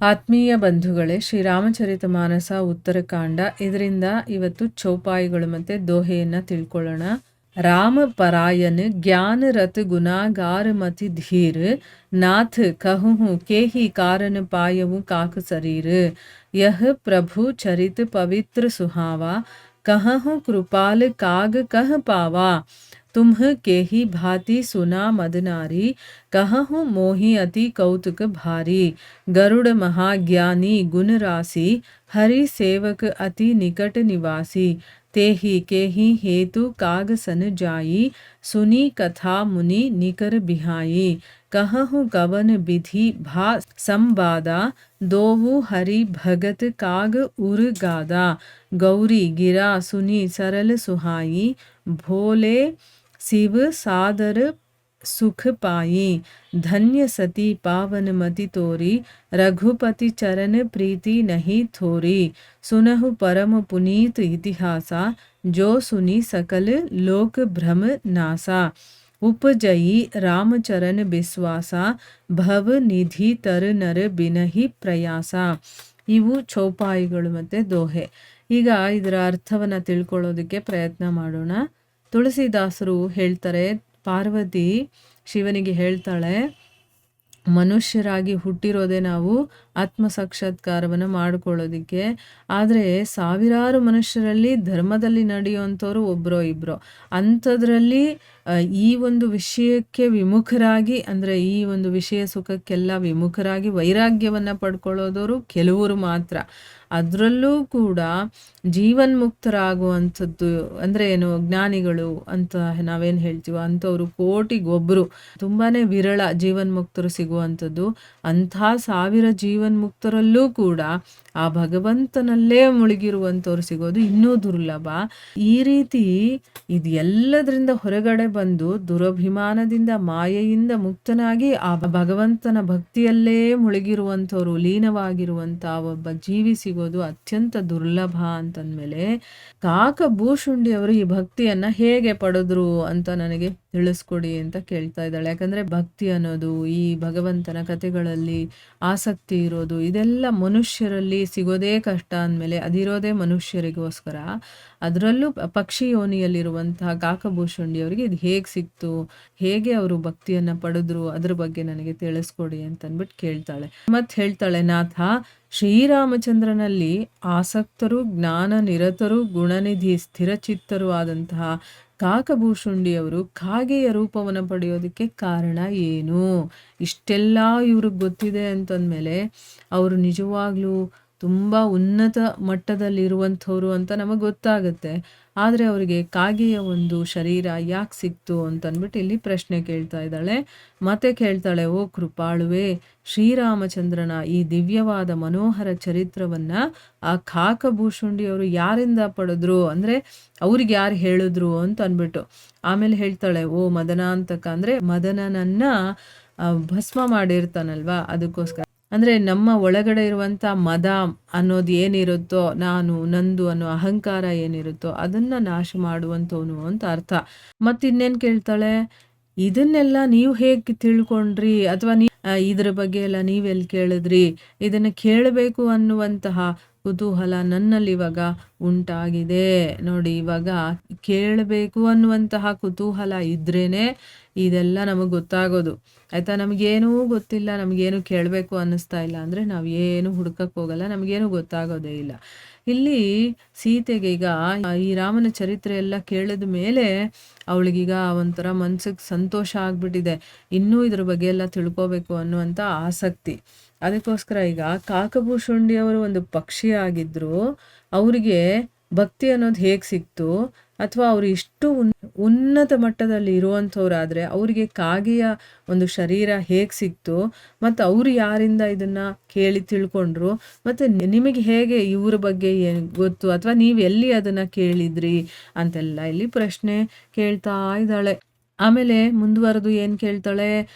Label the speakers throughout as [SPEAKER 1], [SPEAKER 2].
[SPEAKER 1] ಆತ್ಮೀಯ ಬಂಧುಗಳೇ, ಶ್ರೀರಾಮಚರಿತಮಾನಸ ಉತ್ತರಕಾಂಡ. ಇದರಿಂದ ಇವತ್ತು ಚೌಪಾಯಿಗಳು ಮತ್ತು ದೋಹೆಯನ್ನು ತಿಳ್ಕೊಳ್ಳೋಣ. ರಾಮ ಪರಾಯನ್ ಜ್ಞಾನ ರತ್ ಗುನಾಗಾರ ಮತಿ ಧೀರ್ ನಾಥ್ ಕಹುँ ಕೇಹಿ ಕಾರನ್ ಪಾಯವು ಕಾಕ ಶರೀರ್ ಯಹ ಪ್ರಭು ಚರಿತ್ ಪವಿತ್ರ ಸುಹಾವಾ कहहुँ कृपाल काग कह पावा तुम्ह केहि भांति सुना मदनारी कहहुँ मोहि अति कौतुक भारी गरुड़ महाज्ञानी गुण राशि हरि सेवक अति निकट निवासी तेहि केहि हेतु काग सन जाई सुनी कथा मुनि निकर बिहाई कहहुँ कवन विधि भा संवादा दोवु हरि भगत काग उर गादा गौरी गिरा सुनी सरल सुहाई भोले शिव सादर सुख पाई धन्य सती पावन मति तोरी रघुपति चरण प्रीति नहीं थोरी सुनहु परम पुनीत इतिहासा जो सुनी सकल लोक भ्रम नासा उपजई रामचरण विश्वाಸ ಭವ ನಿಧಿ ತರ ನರ ಬಿನಹಿ ಪ್ರಯಾಸ. ಇವು ಚೌಪಾಯಿಗಳು ಮತ್ತು ದೋಹೆ. ಈಗ ಇದರ ಅರ್ಥವನ್ನು ತಿಳ್ಕೊಳ್ಳೋದಕ್ಕೆ ಪ್ರಯತ್ನ ಮಾಡೋಣ. ತುಳಸಿದಾಸರು ಹೇಳ್ತಾರೆ, ಪಾರ್ವತಿ ಶಿವನಿಗೆ ಹೇಳ್ತಾಳೆ, ಮನುಷ್ಯರಾಗಿ ಹುಟ್ಟಿರೋದೇ ನಾವು ಆತ್ಮ ಸಾಕ್ಷಾತ್ಕಾರವನ್ನು ಮಾಡಿಕೊಳ್ಳೋದಕ್ಕೆ. ಆದರೆ ಸಾವಿರಾರು ಮನುಷ್ಯರಲ್ಲಿ ಧರ್ಮದಲ್ಲಿ ನಡೆಯುವಂಥವ್ರು ಒಬ್ಬರೋ ಇಬ್ಬರೋ. ಅಂಥದ್ರಲ್ಲಿ ಈ ಒಂದು ವಿಷಯಕ್ಕೆ ವಿಮುಖರಾಗಿ, ಅಂದರೆ ಈ ಒಂದು ವಿಷಯ ಸುಖಕ್ಕೆಲ್ಲ ವಿಮುಖರಾಗಿ ವೈರಾಗ್ಯವನ್ನು ಪಡ್ಕೊಳ್ಳೋದವರು ಕೆಲವರು ಮಾತ್ರ. ಅದರಲ್ಲೂ ಕೂಡ ಜೀವನ್ಮುಕ್ತರಾಗುವಂಥದ್ದು ಅಂದರೆ ಏನು, ಜ್ಞಾನಿಗಳು ಅಂತ ನಾವೇನು ಹೇಳ್ತೀವೋ ಅಂಥವ್ರು ಕೋಟಿಗೊಬ್ಬರು, ತುಂಬಾ ವಿರಳ ಜೀವನ್ಮುಕ್ತರು ಸಿಗುವಂಥದ್ದು. ಅಂಥ 1000 ಜೀವನ್ಮುಕ್ತರಲ್ಲೂ ಕೂಡ ಆ ಭಗವಂತನಲ್ಲೇ ಮುಳುಗಿರುವಂಥವ್ರು ಸಿಗೋದು ಇನ್ನೂ ದುರ್ಲಭ. ಈ ರೀತಿ ಇದು ಎಲ್ಲದರಿಂದ ಹೊರಗಡೆ ಬಂದು ದುರಭಿಮಾನದಿಂದ ಮಾಯೆಯಿಂದ ಮುಕ್ತನಾಗಿ ಆ ಭಗವಂತನ ಭಕ್ತಿಯಲ್ಲೇ ಮುಳುಗಿರುವಂಥವ್ರು, ಲೀನವಾಗಿರುವಂಥ ಒಬ್ಬ ಜೀವಿ ಸಿಗೋದು ಅತ್ಯಂತ ದುರ್ಲಭ ಅಂತಂದಮೇಲೆ, ಕಾಕಭೂಷುಂಡಿ ಅವರು ಈ ಭಕ್ತಿಯನ್ನು ಹೇಗೆ ಪಡೆದ್ರು ಅಂತ ನನಗೆ ತಿಳಿಸ್ಕೊಡಿ ಅಂತ ಕೇಳ್ತಾ ಇದ್ದಾಳೆ. ಯಾಕಂದರೆ ಭಕ್ತಿ ಅನ್ನೋದು, ಈ ಭಗವಂತನ ಕಥೆಗಳಲ್ಲಿ ಆಸಕ್ತಿ ಇರೋದು, ಇದೆಲ್ಲ ಮನುಷ್ಯರಲ್ಲಿ ಸಿಗೋದೇ ಕಷ್ಟ ಅಂದಮೇಲೆ ಅದಿರೋದೇ ಮನುಷ್ಯರಿಗೋಸ್ಕರ. ಅದರಲ್ಲೂ ಪಕ್ಷಿ ಯೋನಿಯಲ್ಲಿರುವಂತಹ ಕಾಕಭೂಷುಂಡಿಯವರಿಗೆ ಇದು ಹೇಗೆ ಸಿಕ್ತು, ಹೇಗೆ ಅವರು ಭಕ್ತಿಯನ್ನು ಪಡೆದ್ರು, ಅದ್ರ ಬಗ್ಗೆ ನನಗೆ ತಿಳಿಸ್ಕೊಡಿ ಅಂತಂದ್ಬಿಟ್ಟು ಕೇಳ್ತಾಳೆ. ಮತ್ತೆ ಹೇಳ್ತಾಳೆ, ನಾಥ, ಶ್ರೀರಾಮಚಂದ್ರನಲ್ಲಿ ಆಸಕ್ತರು, ಜ್ಞಾನ ನಿರತರು, ಗುಣನಿಧಿ ಸ್ಥಿರಚಿತ್ತರು ಆದಂತಹ ಕಾಕಭೂಷುಂಡಿಯವರು ಕಾಗೆಯ ರೂಪವನ್ನು ಪಡೆಯೋದಕ್ಕೆ ಕಾರಣ ಏನು? ಇಷ್ಟೆಲ್ಲ ಇವ್ರಿಗೆ ಗೊತ್ತಿದೆ ಅಂತಂದಮೇಲೆ ಅವರು ನಿಜವಾಗ್ಲೂ ತುಂಬ ಉನ್ನತ ಮಟ್ಟದಲ್ಲಿರುವಂಥವ್ರು ಅಂತ ನಮಗೆ ಗೊತ್ತಾಗುತ್ತೆ. ಆದರೆ ಅವರಿಗೆ ಕಾಗೆಯ ಒಂದು ಶರೀರ ಯಾಕೆ ಸಿಕ್ತು ಅಂತಂದ್ಬಿಟ್ಟು ಇಲ್ಲಿ ಪ್ರಶ್ನೆ ಕೇಳ್ತಾ ಇದ್ದಾಳೆ. ಮತ್ತೆ ಕೇಳ್ತಾಳೆ, ಓ ಕೃಪಾಳುವೆ, ಶ್ರೀರಾಮಚಂದ್ರನ ಈ ದಿವ್ಯವಾದ ಮನೋಹರ ಚರಿತ್ರವನ್ನು ಆ ಕಾಕಭೂಷುಂಡಿಯವರು ಯಾರಿಂದ ಪಡೆದ್ರು, ಅಂದರೆ ಅವ್ರಿಗೆ ಯಾರು ಹೇಳಿದ್ರು ಅಂತ ಅಂದ್ಬಿಟ್ಟು. ಆಮೇಲೆ ಹೇಳ್ತಾಳೆ, ಓ ಮದನಾಂತಕ, ಅಂದರೆ ಮದನನನ್ನ ಭಸ್ಮ ಮಾಡಿರ್ತಾನಲ್ವಾ, ಅದಕ್ಕೋಸ್ಕರ. ಅಂದರೆ ನಮ್ಮ ಒಳಗಡೆ ಇರುವಂಥ ಮದ ಅನ್ನೋದು ಏನಿರುತ್ತೋ, ನಾನು ನಂದು ಅನ್ನೋ ಅಹಂಕಾರ ಏನಿರುತ್ತೋ ಅದನ್ನು ನಾಶ ಮಾಡುವಂಥವನು ಅಂತ ಅರ್ಥ. ಮತ್ತಿನ್ನೇನು ಕೇಳ್ತಾಳೆ, ಇದನ್ನೆಲ್ಲ ನೀವು ಹೇಗೆ ತಿಳ್ಕೊಂಡ್ರಿ, ಅಥವಾ ಇದ್ರ ಬಗ್ಗೆ ಎಲ್ಲ ನೀವೆಲ್ಲಿ ಕೇಳಿದ್ರಿ, ಇದನ್ನು ಕೇಳಬೇಕು ಅನ್ನುವಂತಹ ಕುತೂಹಲ ನನ್ನಲ್ಲಿ ಇವಾಗ ಉಂಟಾಗಿದೆ. ನೋಡಿ, ಇವಾಗ ಕೇಳಬೇಕು ಅನ್ನುವಂತಹ ಕುತೂಹಲ ಇದ್ರೇನೆ ಇದೆಲ್ಲ ನಮಗೆ ಗೊತ್ತಾಗೋದು, ಆಯಿತಾ. ನಮಗೇನೂ ಗೊತ್ತಿಲ್ಲ, ನಮಗೇನು ಕೇಳಬೇಕು ಅನ್ನಿಸ್ತಾ ಇಲ್ಲ ಅಂದರೆ ನಾವು ಏನು ಹುಡ್ಕಕ್ಕೆ ಹೋಗಲ್ಲ, ನಮಗೇನು ಗೊತ್ತಾಗೋದೇ ಇಲ್ಲ. ಇಲ್ಲಿ ಸೀತೆಗೆ ಈಗ ಈ ರಾಮನ ಚರಿತ್ರೆ ಎಲ್ಲ ಕೇಳಿದ ಮೇಲೆ ಅವಳಿಗೀಗ ಒಂಥರ ಮನ್ಸಿಗೆ ಸಂತೋಷ ಆಗ್ಬಿಟ್ಟಿದೆ, ಇನ್ನೂ ಇದ್ರ ಬಗ್ಗೆ ಎಲ್ಲ ತಿಳ್ಕೊಬೇಕು ಅನ್ನುವಂಥ ಆಸಕ್ತಿ. ಅದಕ್ಕೋಸ್ಕರ ಈಗ ಕಾಕಭೂಷುಂಡಿಯವರು ಒಂದು ಪಕ್ಷಿ ಆಗಿದ್ರು, ಅವರಿಗೆ ಭಕ್ತಿ ಅನ್ನೋದು ಹೇಗೆ ಸಿಕ್ತು, ಅಥವಾ ಅವರು ಇಷ್ಟು ಉನ್ನತ ಮಟ್ಟದಲ್ಲಿ ಇರುವಂಥವ್ರಾದರೆ ಅವರಿಗೆ ಕಾಗೆಯ ಒಂದು ಶರೀರ ಹೇಗೆ ಸಿಕ್ತು, ಮತ್ತು ಅವರು ಯಾರಿಂದ ಇದನ್ನು ಕೇಳಿ ತಿಳ್ಕೊಂಡ್ರು, ಮತ್ತು ನಿಮಗೆ ಹೇಗೆ ಇವ್ರ ಬಗ್ಗೆ ಏನು ಗೊತ್ತು, ಅಥವಾ ನೀವು ಎಲ್ಲಿ ಅದನ್ನು ಕೇಳಿದ್ರಿ ಅಂತೆಲ್ಲ ಇಲ್ಲಿ ಪ್ರಶ್ನೆ ಕೇಳ್ತಾ ಇದ್ದಾಳೆ. ಆಮೇಲೆ ಮುಂದುವರೆದು ಏನು ಕೇಳ್ತಾಳೆ,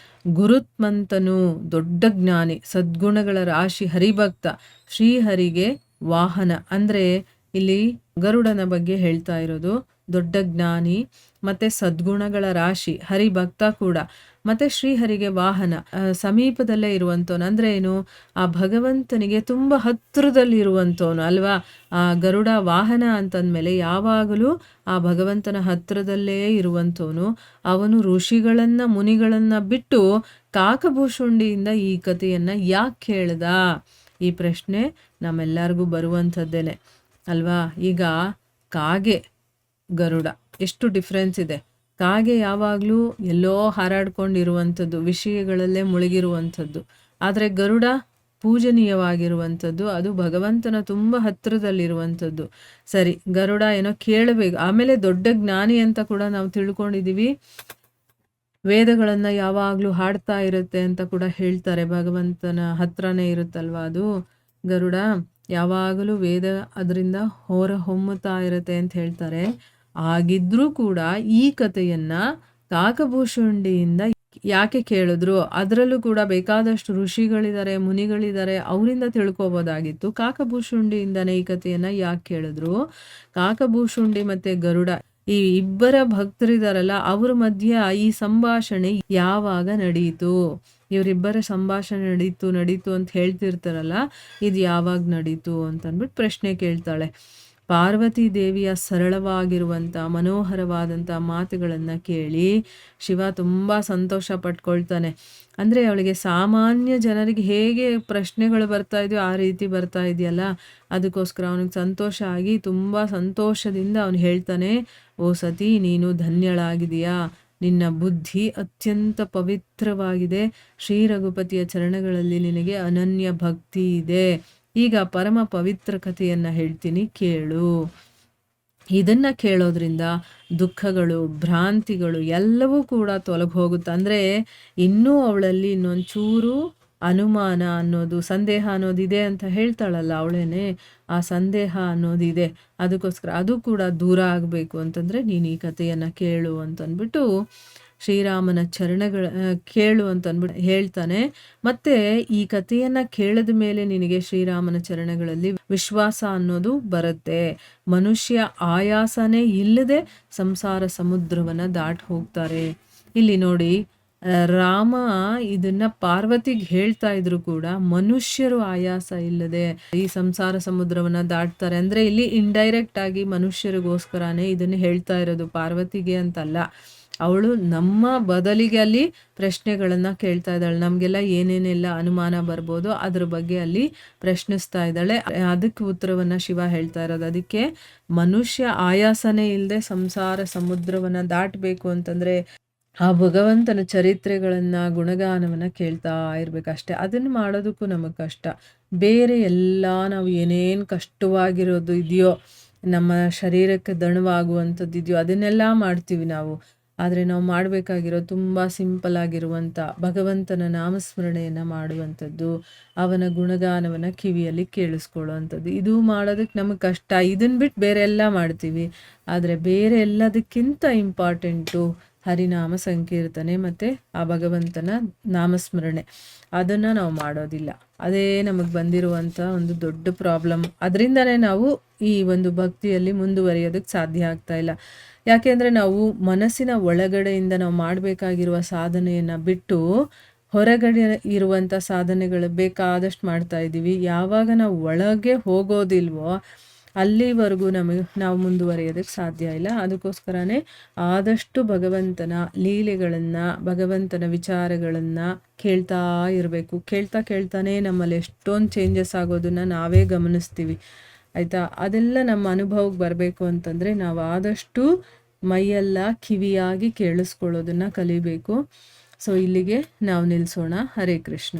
[SPEAKER 1] ಗುರುತ್ಮಂತನು ದೊಡ್ಡ ಜ್ಞಾನಿ, ಸದ್ಗುಣಗಳ ರಾಶಿ, ಹರಿಭಕ್ತ, ಶ್ರೀಹರಿಗೆ ವಾಹನ. ಅಂದರೆ ಇಲ್ಲಿ ಗರುಡನ ಬಗ್ಗೆ ಹೇಳ್ತಾ ಇರೋದು. ದೊಡ್ಡ ಜ್ಞಾನಿ, ಮತ್ತೆ ಸದ್ಗುಣಗಳ ರಾಶಿ, ಹರಿಭಕ್ತ ಕೂಡ, ಮತ್ತೆ ಶ್ರೀಹರಿಗೆ ವಾಹನ, ಸಮೀಪದಲ್ಲೇ ಇರುವಂಥವನು. ಅಂದ್ರೆ ಏನು, ಆ ಭಗವಂತನಿಗೆ ತುಂಬ ಹತ್ತಿರದಲ್ಲಿ ಇರುವಂಥವನು ಅಲ್ವಾ. ಆ ಗರುಡ ವಾಹನ ಅಂತಂದ್ಮೇಲೆ ಯಾವಾಗಲೂ ಆ ಭಗವಂತನ ಹತ್ತಿರದಲ್ಲೇ ಇರುವಂಥವನು. ಅವನು ಋಷಿಗಳನ್ನ ಮುನಿಗಳನ್ನ ಬಿಟ್ಟು ಕಾಕಭೂಷುಂಡಿಯಿಂದ ಈ ಕಥೆಯನ್ನ ಯಾಕೆ ಹೇಳ್ದ? ಈ ಪ್ರಶ್ನೆ ನಮ್ಮೆಲ್ಲರಿಗೂ ಬರುವಂಥದ್ದೇನೆ ಅಲ್ವಾ. ಈಗ ಕಾಗೆ, ಗರುಡ ಎಷ್ಟು ಡಿಫ್ರೆನ್ಸ್ ಇದೆ. ಕಾಗೆ ಯಾವಾಗಲೂ ಎಲ್ಲೋ ಹಾರಾಡ್ಕೊಂಡಿರುವಂಥದ್ದು, ವಿಷಯಗಳಲ್ಲೇ ಮುಳುಗಿರುವಂಥದ್ದು. ಆದರೆ ಗರುಡ ಪೂಜನೀಯವಾಗಿರುವಂಥದ್ದು, ಅದು ಭಗವಂತನ ತುಂಬ ಹತ್ತಿರದಲ್ಲಿರುವಂಥದ್ದು. ಸರಿ, ಗರುಡ ಏನೋ ಕೇಳಬೇಕು, ಆಮೇಲೆ ದೊಡ್ಡ ಜ್ಞಾನಿ ಅಂತ ಕೂಡ ನಾವು ತಿಳ್ಕೊಂಡಿದ್ದೀವಿ. ವೇದಗಳನ್ನು ಯಾವಾಗಲೂ ಹಾಡ್ತಾ ಇರುತ್ತೆ ಅಂತ ಕೂಡ ಹೇಳ್ತಾರೆ. ಭಗವಂತನ ಹತ್ರನೇ ಇರುತ್ತಲ್ವ ಅದು ಗರುಡ, ಯಾವಾಗಲೂ ವೇದ ಅದರಿಂದ ಹೊರ ಹೊಮ್ಮುತ್ತಾ ಇರುತ್ತೆ ಅಂತ ಹೇಳ್ತಾರೆ. ಆಗಿದ್ರೂ ಕೂಡ ಈ ಕಥೆಯನ್ನ ಕಾಕಭೂಷುಂಡಿಯಿಂದ ಯಾಕೆ ಕೇಳಿದ್ರು? ಅದರಲ್ಲೂ ಕೂಡ ಬೇಕಾದಷ್ಟು ಋಷಿಗಳಿದ್ದಾರೆ, ಮುನಿಗಳಿದ್ದಾರೆ, ಅವರಿಂದ ತಿಳ್ಕೊಬೋದಾಗಿತ್ತು. ಕಾಕಭೂಷುಂಡಿಯಿಂದನೇ ಈ ಕಥೆಯನ್ನ ಯಾಕೆ ಕೇಳಿದ್ರು? ಕಾಕಭೂಷುಂಡಿ ಮತ್ತೆ ಗರುಡ ಈ ಇಬ್ಬರ ಭಕ್ತರಿದಾರಲ್ಲ, ಅವ್ರ ಮಧ್ಯ ಈ ಸಂಭಾಷಣೆ ಯಾವಾಗ ನಡೀತು? ಇವರಿಬ್ಬರ ಸಂಭಾಷಣೆ ನಡೀತು ಅಂತ ಹೇಳ್ತಿರ್ತಾರಲ್ಲ, ಇದು ಯಾವಾಗ ನಡೀತು ಅಂತ ಅಂದ್ಬಿಟ್ಟು ಪ್ರಶ್ನೆ ಕೇಳ್ತಾಳೆ. ಪಾರ್ವತಿ ದೇವಿಯ ಸರಳವಾಗಿರುವಂಥ ಮನೋಹರವಾದಂಥ ಮಾತುಗಳನ್ನು ಕೇಳಿ ಶಿವ ತುಂಬ ಸಂತೋಷ ಪಟ್ಕೊಳ್ತಾನೆ. ಅಂದರೆ ಅವಳಿಗೆ ಸಾಮಾನ್ಯ ಜನರಿಗೆ ಹೇಗೆ ಪ್ರಶ್ನೆಗಳು ಬರ್ತಾ ಇದೆಯೋ ಆ ರೀತಿ ಬರ್ತಾ ಇದೆಯಲ್ಲ, ಅದಕ್ಕೋಸ್ಕರ ಅವನಿಗೆ ಸಂತೋಷ ಆಗಿ ತುಂಬ ಸಂತೋಷದಿಂದ ಅವನು ಹೇಳ್ತಾನೆ, ಓ ಸತಿ, ನೀನು ಧನ್ಯಳಾಗಿದೆಯಾ, ನಿನ್ನ ಬುದ್ಧಿ ಅತ್ಯಂತ ಪವಿತ್ರವಾಗಿದೆ, ಶ್ರೀ ರಘುಪತಿಯ ಚರಣಗಳಲ್ಲಿ ನಿನಗೆ ಅನನ್ಯ ಭಕ್ತಿ ಇದೆ. ಈಗ ಪರಮ ಪವಿತ್ರ ಕಥೆಯನ್ನು ಹೇಳ್ತೀನಿ, ಕೇಳು. ಇದನ್ನು ಕೇಳೋದ್ರಿಂದ ದುಃಖಗಳು, ಭ್ರಾಂತಿಗಳು ಎಲ್ಲವೂ ಕೂಡ ತೊಲಗಿ ಹೋಗುತ್ತೆ. ಅಂದರೆ ಇನ್ನೂ ಅವಳಲ್ಲಿ ಇನ್ನೊಂಚೂರು ಅನುಮಾನ ಅನ್ನೋದು, ಸಂದೇಹ ಅನ್ನೋದಿದೆ ಅಂತ ಹೇಳ್ತಾಳಲ್ಲ ಅವಳೇನೆ, ಆ ಸಂದೇಹ ಅನ್ನೋದಿದೆ. ಅದಕ್ಕೋಸ್ಕರ ಅದು ಕೂಡ ದೂರ ಆಗಬೇಕು ಅಂತಂದರೆ ನೀನು ಈ ಕಥೆಯನ್ನು ಕೇಳು ಅಂತಂದ್ಬಿಟ್ಟು ಶ್ರೀರಾಮನ ಚರಣಗಳ ಕೇಳು ಅಂತಂದ್ಬಿಟ್ಟು ಹೇಳ್ತಾನೆ. ಮತ್ತೆ ಈ ಕಥೆಯನ್ನು ಕೇಳಿದ ಮೇಲೆ ನಿನಗೆ ಶ್ರೀರಾಮನ ಚರಣಗಳಲ್ಲಿ ವಿಶ್ವಾಸ ಅನ್ನೋದು ಬರುತ್ತೆ. ಮನುಷ್ಯ ಆಯಾಸನೇ ಇಲ್ಲದೆ ಸಂಸಾರ ಸಮುದ್ರವನ್ನು ದಾಟಿ ಹೋಗ್ತಾರೆ. ಇಲ್ಲಿ ನೋಡಿ, ರಾಮ ಇದನ್ನ ಪಾರ್ವತಿಗೆ ಹೇಳ್ತಾ ಇದ್ರು ಕೂಡ ಮನುಷ್ಯರು ಆಯಾಸ ಇಲ್ಲದೆ ಈ ಸಂಸಾರ ಸಮುದ್ರವನ್ನ ದಾಟ್ತಾರೆ. ಅಂದ್ರೆ ಇಲ್ಲಿ ಇಂಡೈರೆಕ್ಟ್ ಆಗಿ ಮನುಷ್ಯರಿಗೋಸ್ಕರನೇ ಇದನ್ನ ಹೇಳ್ತಾ ಇರೋದು, ಪಾರ್ವತಿಗೆ ಅಂತಲ್ಲ. ಅವಳು ನಮ್ಮ ಬದಲಿಗೆ ಅಲ್ಲಿ ಪ್ರಶ್ನೆಗಳನ್ನ ಕೇಳ್ತಾ ಇದ್ದಾಳೆ. ನಮಗೆಲ್ಲ ಏನೇನೆಲ್ಲ ಅನುಮಾನ ಬರ್ಬೋದು ಅದ್ರ ಬಗ್ಗೆ ಅಲ್ಲಿ ಪ್ರಶ್ನಿಸ್ತಾ ಇದ್ದಾಳೆ. ಅದಕ್ಕೆ ಉತ್ತರವನ್ನ ಶಿವ ಹೇಳ್ತಾ ಇರೋದು. ಅದಕ್ಕೆ ಮನುಷ್ಯ ಆಯಾಸನೇ ಇಲ್ಲದೆ ಸಂಸಾರ ಸಮುದ್ರವನ್ನ ದಾಟಬೇಕು ಅಂತಂದ್ರೆ ಆ ಭಗವಂತನ ಚರಿತ್ರೆಗಳನ್ನ, ಗುಣಗಾನವನ್ನ ಕೇಳ್ತಾ ಇರ್ಬೇಕಷ್ಟೆ. ಅದನ್ನು ಮಾಡೋದಕ್ಕೂ ನಮಗೆ ಕಷ್ಟ. ಬೇರೆ ಎಲ್ಲ ನಾವು ಏನೇನು ಕಷ್ಟವಾಗಿರೋದು ಇದೆಯೋ, ನಮ್ಮ ಶರೀರಕ್ಕೆ ದಣವಾಗುವಂಥದ್ದು ಇದೆಯೋ, ಅದನ್ನೆಲ್ಲ ಮಾಡ್ತೀವಿ ನಾವು. ಆದರೆ ನಾವು ಮಾಡಬೇಕಾಗಿರೋದು ತುಂಬ ಸಿಂಪಲ್ ಆಗಿರುವಂಥ ಭಗವಂತನ ನಾಮಸ್ಮರಣೆಯನ್ನು ಮಾಡುವಂಥದ್ದು, ಅವನ ಗುಣಗಾನವನ್ನು ಕಿವಿಯಲ್ಲಿ ಕೇಳಿಸ್ಕೊಳ್ಳುವಂಥದ್ದು. ಇದು ಮಾಡೋದಕ್ಕೆ ನಮಗೆ ಕಷ್ಟ. ಇದನ್ನು ಬಿಟ್ಟು ಬೇರೆ ಎಲ್ಲ ಮಾಡ್ತೀವಿ. ಆದರೆ ಬೇರೆ ಎಲ್ಲದಕ್ಕಿಂತ ಇಂಪಾರ್ಟೆಂಟು ಹರಿನಾಮ ಸಂಕೀರ್ತನೆ ಮತ್ತು ಆ ಭಗವಂತನ ನಾಮಸ್ಮರಣೆ. ಅದನ್ನು ನಾವು ಮಾಡೋದಿಲ್ಲ. ಅದೇ ನಮಗೆ ಬಂದಿರುವಂಥ ಒಂದು ದೊಡ್ಡ ಪ್ರಾಬ್ಲಮ್. ಅದರಿಂದನೇ ನಾವು ಈ ಒಂದು ಭಕ್ತಿಯಲ್ಲಿ ಮುಂದುವರಿಯೋದಕ್ಕೆ ಸಾಧ್ಯ ಆಗ್ತಾ ಇಲ್ಲ. ಯಾಕೆಂದರೆ ನಾವು ಮನಸ್ಸಿನ ಒಳಗಡೆಯಿಂದ ನಾವು ಮಾಡಬೇಕಾಗಿರುವ ಸಾಧನೆಯನ್ನು ಬಿಟ್ಟು ಹೊರಗಡೆ ಇರುವಂಥ ಸಾಧನೆಗಳು ಬೇಕಾದಷ್ಟು ಮಾಡ್ತಾ ಇದ್ದೀವಿ. ಯಾವಾಗ ನಾವು ಒಳಗೆ ಹೋಗೋದಿಲ್ವೋ ಅಲ್ಲಿವರೆಗೂ ನಾವು ಮುಂದುವರಿಯೋದಕ್ಕೆ ಸಾಧ್ಯ ಇಲ್ಲ. ಅದಕ್ಕೋಸ್ಕರನೇ ಆದಷ್ಟು ಭಗವಂತನ ಲೀಲೆಗಳನ್ನು, ಭಗವಂತನ ವಿಚಾರಗಳನ್ನು ಕೇಳ್ತಾ ಇರಬೇಕು. ಕೇಳ್ತಾನೆ ನಮ್ಮಲ್ಲಿ ಎಷ್ಟೊಂದು ಚೇಂಜಸ್ ಆಗೋದನ್ನು ನಾವೇ ಗಮನಿಸ್ತೀವಿ. ಆಯಿತಾ? ಅದೆಲ್ಲ ನಮ್ಮ ಅನುಭವಕ್ಕೆ ಬರಬೇಕು ಅಂತಂದರೆ ನಾವು ಆದಷ್ಟು ಮೈಯೆಲ್ಲ ಕಿವಿಯಾಗಿ ಕೇಳಿಸ್ಕೊಳ್ಳೋದನ್ನು ಕಲಿಬೇಕು. ಸೊ ಇಲ್ಲಿಗೆ ನಾವು ನಿಲ್ಲಿಸೋಣ. ಹರೇ ಕೃಷ್ಣ.